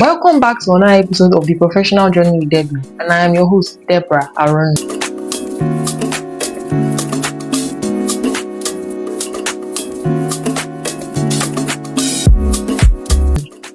Welcome back to another episode of the Professional Journey with Debbie, and I am your host, Deborah Aaron.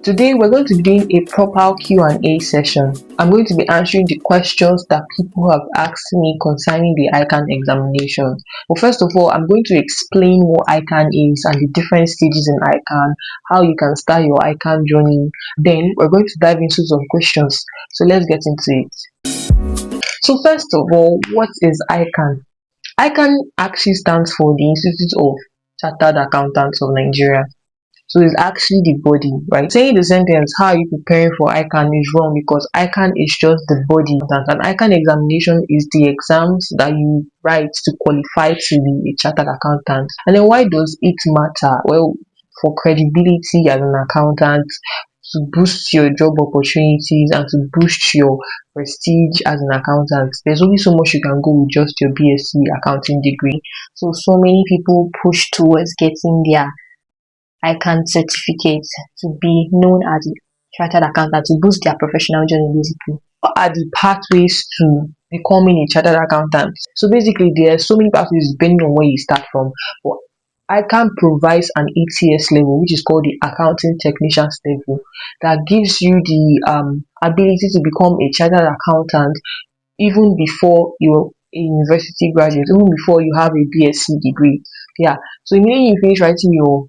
Today we're going to be doing a proper Q&A session. I'm going to be answering the questions that people have asked me concerning the ICAN examination. But first of all, I'm going to explain what ICAN is and the different stages in ICAN, how you can start your ICAN journey. Then we're going to dive into some questions. So let's get into it. So first of all, what is ICAN? ICAN actually stands for the Institute of Chartered Accountants of Nigeria. So it's actually the body, right? Saying the sentence, how are you preparing for ICAN is wrong because ICAN is just the body. And ICAN examination is the exams that you write to qualify to be a chartered accountant. And then why does it matter? Well, for credibility as an accountant, to boost your job opportunities and to boost your prestige as an accountant. There's only so much you can go with just your BSc accounting degree. So many people push towards getting their ICAN certificate to be known as a chartered accountant, to boost their professional journey basically. What are the pathways to becoming a chartered accountant? So basically there are so many pathways depending on where you start from. But ICAN provides an ATS level, which is called the Accounting Technicians level, that gives you the ability to become a chartered accountant even before you're a university graduate, even before you have a BSc degree. Yeah, so immediately you finish writing your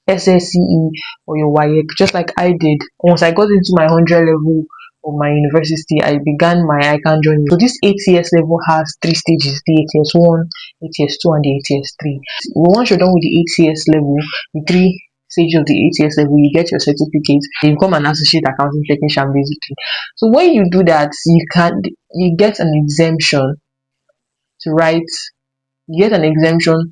SSCE or your WAEC, just like I did. Once I got into my 100 level of my university, I began my ICAN journey. So this ATS level has 3 stages: the ATS 1, ATS 2, and the ATS 3. Once you're done with the ATS level, the 3 stages of the ATS level, you get your certificate, you become an associate accounting technician basically. So when you do that, you get an exemption to write. You get an exemption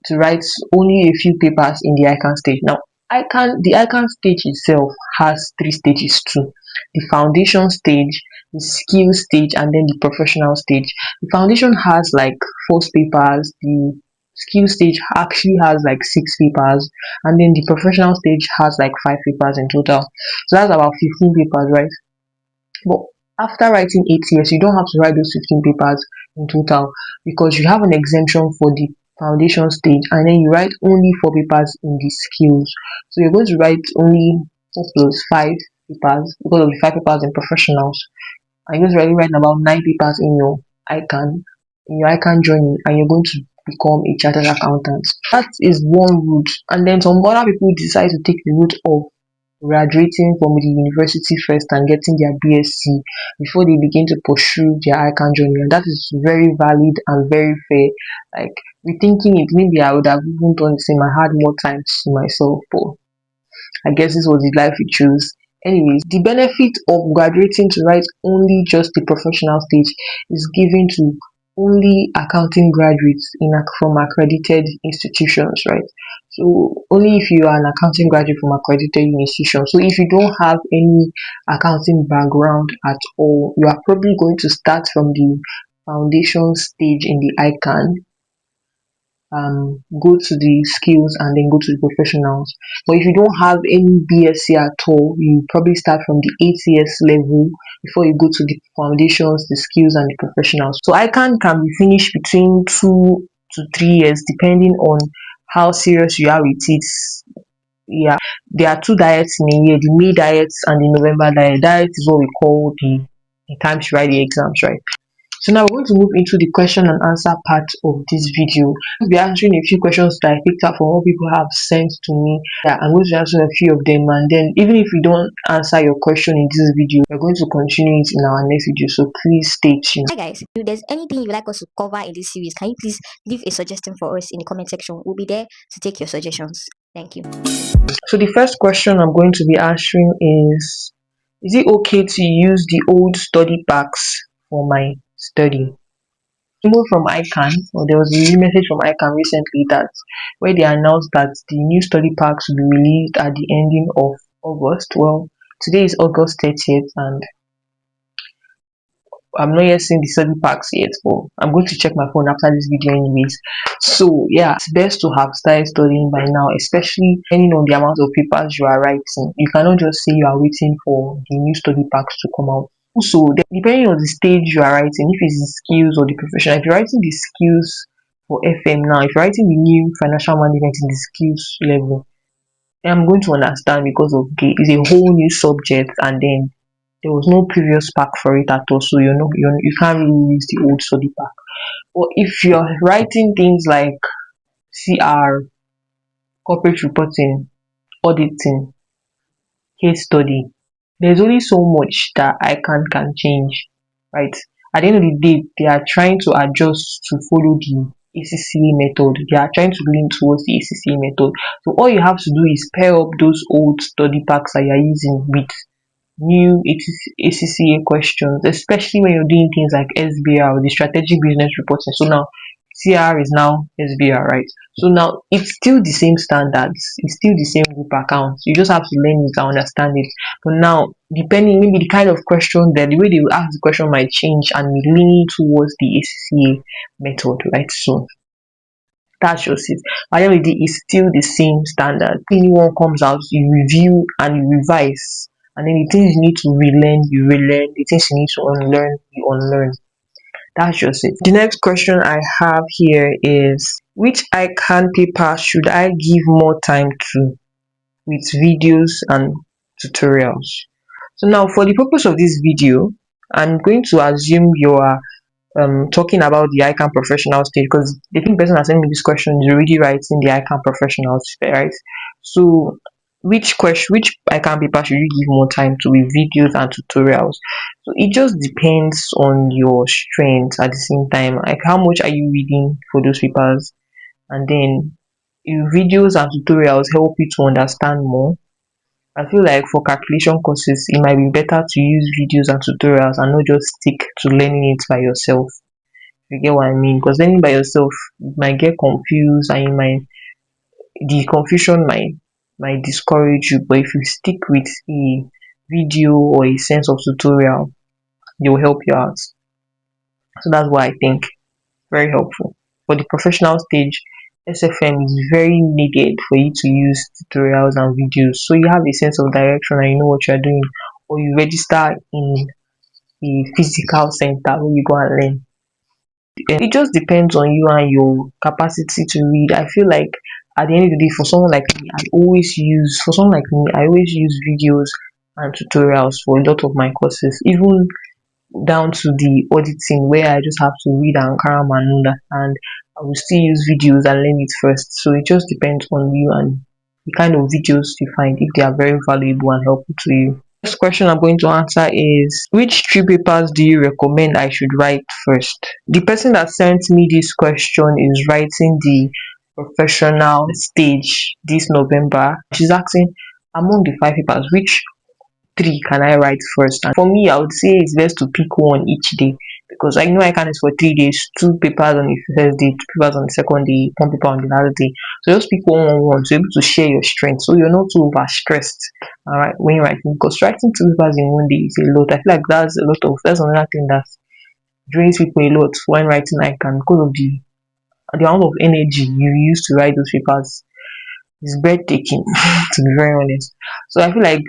to write only a few papers in the ICAN stage. Now, the ICAN stage itself has 3 stages too: the foundation stage, the skill stage, and then the professional stage. The foundation has like 4 papers, the skill stage actually has like 6 papers, and then the professional stage has like 5 papers in total. So that's about 15 papers, right? But after writing ATS, you don't have to write those 15 papers in total because you have an exemption for the foundation stage, and then you write only 4 papers in the skills. So you're going to write only 4 plus 5 papers because of the 5 papers in professionals. And you're going to write about 9 papers in your ICAN journey, and you're going to become a chartered accountant. That is one route. And then some other people decide to take the route of graduating from the university first and getting their BSc before they begin to pursue their ICAN journey, and that is very valid and very fair. Like, rethinking it, maybe I would have even done the same. I had more time to myself, but I guess this was the life we chose. Anyways, the benefit of graduating to write only just the professional stage is given to only accounting graduates from accredited institutions, right? So only if you are an accounting graduate from accredited institution. So if you don't have any accounting background at all, you are probably going to start from the foundation stage in the ICAN, go to the skills, and then go to the professionals. But if you don't have any BSc at all, you probably start from the ATS level before you go to the foundations, the skills, and the professionals. So ICAN can be finished between 2 to 3 years depending on how serious you are with it. Yeah, there are 2 diets in a year: the May diet and the November diet. Diet is what we call the time to write the exams, right? So now we're going to move into the question and answer part of this video. I'll be answering a few questions that I picked up from what people have sent to me. Yeah, I'm going to answer a few of them, and then even if we don't answer your question in this video, we're going to continue it in our next video. So please stay tuned. Hi guys, if there's anything you'd like us to cover in this series, can you please leave a suggestion for us in the comment section? We'll be there to take your suggestions. Thank you. So the first question I'm going to be answering is it okay to use the old study packs for my study? From ICAN, or there was a message from ICAN recently that where they announced that the new study packs will be released at the ending of August. Well, today is August 30th, and I'm not yet seeing the study packs yet, but I'm going to check my phone after this video anyways. So yeah, it's best to have started studying by now, especially depending on the amount of papers you are writing. You cannot just say you are waiting for the new study packs to come out. Also, depending on the stage you are writing, if it's the skills or the professional, if you're writing the skills for FM now, if you're writing the new financial management in the skills level, I'm going to understand because of it's a whole new subject, and then there was no previous pack for it at all, so you can't really use the old study pack. But if you're writing things like CR, corporate reporting, auditing, case study, there's only so much that ICAN can change, right? At the end of the day, they are trying to adjust to follow the ACCA method. They are trying to lean towards the ACCA method. So all you have to do is pair up those old study packs that you're using with new ACCA questions, especially when you're doing things like SBR, the strategic business reporting. So now CR is now SBR, right? So now it's still the same standards, it's still the same group accounts. You just have to learn it and understand it. But now, depending maybe the kind of question that the way they will ask the question might change and lean towards the ACCA method, right? So that's just it. At the end of the day, it's still the same standard. Anyone comes out, you review and you revise. And then the things you need to relearn, you relearn. The things you need to unlearn, you unlearn. That's just it. The next question I have here is, which ICAN paper should I give more time to with videos and tutorials? So now for the purpose of this video, I'm going to assume you are talking about the ICAN professional stage, because the person that sent me this question is already writing the ICAN professional stage, right? So which ICAN paper should you give more time to with videos and tutorials? So it just depends on your strength at the same time. Like, how much are you reading for those papers? And then videos and tutorials help you to understand more. I feel like for calculation courses, it might be better to use videos and tutorials and not just stick to learning it by yourself. You get what I mean? Because learning by yourself, you might get confused, and the confusion might discourage you. But if you stick with a video or a sense of tutorial, they will help you out. So that's why I think very helpful. For the professional stage, SFM is very needed for you to use tutorials and videos, so you have a sense of direction and you know what you're doing, or you register in a physical center where you go and learn. It just depends on you and your capacity to read. I feel like at the end of the day, for someone like me, I always use videos and tutorials for a lot of my courses, even down to the auditing where I just have to read and cram and understand. I will still use videos and learn it first. So it just depends on you and the kind of videos you find, if they are very valuable and helpful to you. Next question I'm going to answer is, which three papers do you recommend I should write first? The person that sent me this question is writing the professional stage this November. She's asking, among the five papers, which three can I write first? And for me, I would say it's best to pick one each day, because I know I can is for 3 days, two papers on the first day, two papers on the second day, one paper on the last day. So just pick one to be able to share your strength, so you're not too overstressed. All right, when you're writing, because writing two papers in one day is a lot. I feel like that's another thing that drains people a lot when writing ICAN, because of the amount of energy you use to write those papers. It's breathtaking, to be very honest. So I feel like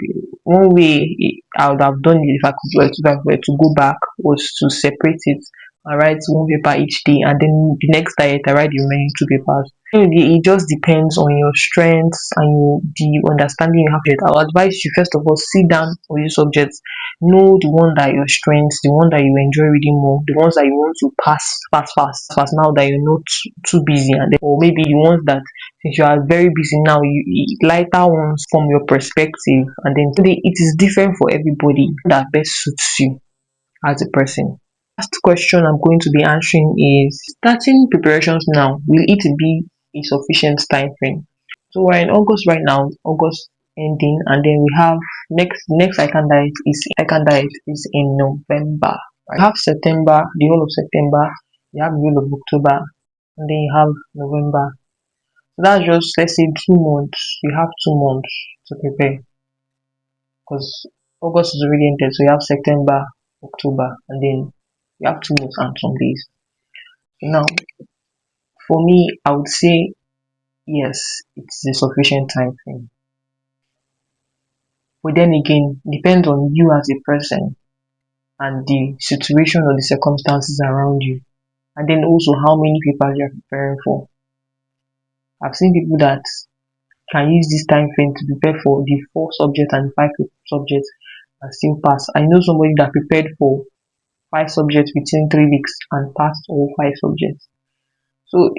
one way I would have done it, if I were to go back, was to separate it. I write one paper each day, and then the next day I write the remaining two papers. It just depends on your strengths and the understanding you have it. I'll advise you, first of all, sit down with your subjects, know the one that your strengths, the one that you enjoy reading more, the ones that you want to pass fast now that you're not too busy, and then, or maybe the ones that, since you are very busy now, lighter ones from your perspective, and then it is different for everybody that best suits you as a person. Last question I'm going to be answering is, starting preparations now, will it be a sufficient time frame? So we're in August right now, August ending, and then we have next ICAN diet is in November. Right? You have September, the whole of September, you have the whole of October, and then you have November. So that's just, let's say, 2 months. You have 2 months to prepare, because August is already ended, so you have September, October, and then We have 2 months and some days. Now, for me, I would say yes, it's a sufficient time frame. But then again, depends on you as a person and the situation or the circumstances around you, and then also how many papers you're preparing for. I've seen people that can use this time frame to prepare for the 4 subjects and 5 subjects and still pass. I know somebody that prepared for 5 subjects within 3 weeks and passed all 5 subjects. So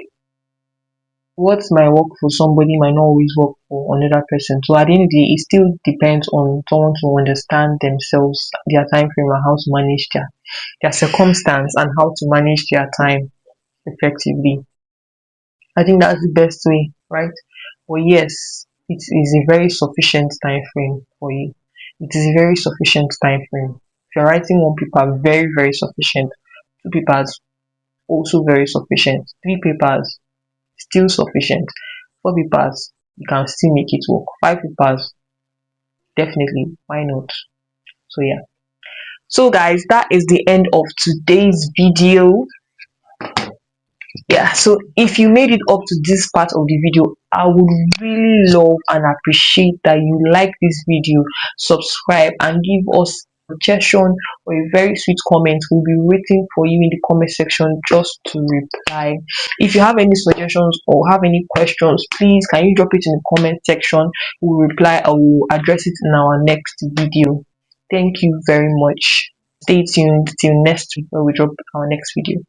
what might work for somebody might not always work for another person. So at the end of the day, it still depends on someone to understand themselves, their time frame, and how to manage their circumstance and how to manage their time effectively. I think that's the best way, right? But yes, it is a very sufficient time frame for you. It is a very sufficient time frame. If you're writing 1 paper, very, very sufficient. 2 papers, also very sufficient. 3 papers, still sufficient. 4 papers, you can still make it work. 5 papers, definitely, why not? So yeah. So guys, that is the end of today's video. Yeah, so if you made it up to this part of the video, I would really love and appreciate that you like this video, subscribe, and give us a suggestion or a very sweet comment. We'll be waiting for you in the comment section just to reply. If you have any suggestions or have any questions, please can you drop it in the comment section. We'll reply or we'll address it in our next video. Thank you very much. Stay tuned till next week when we drop our next video.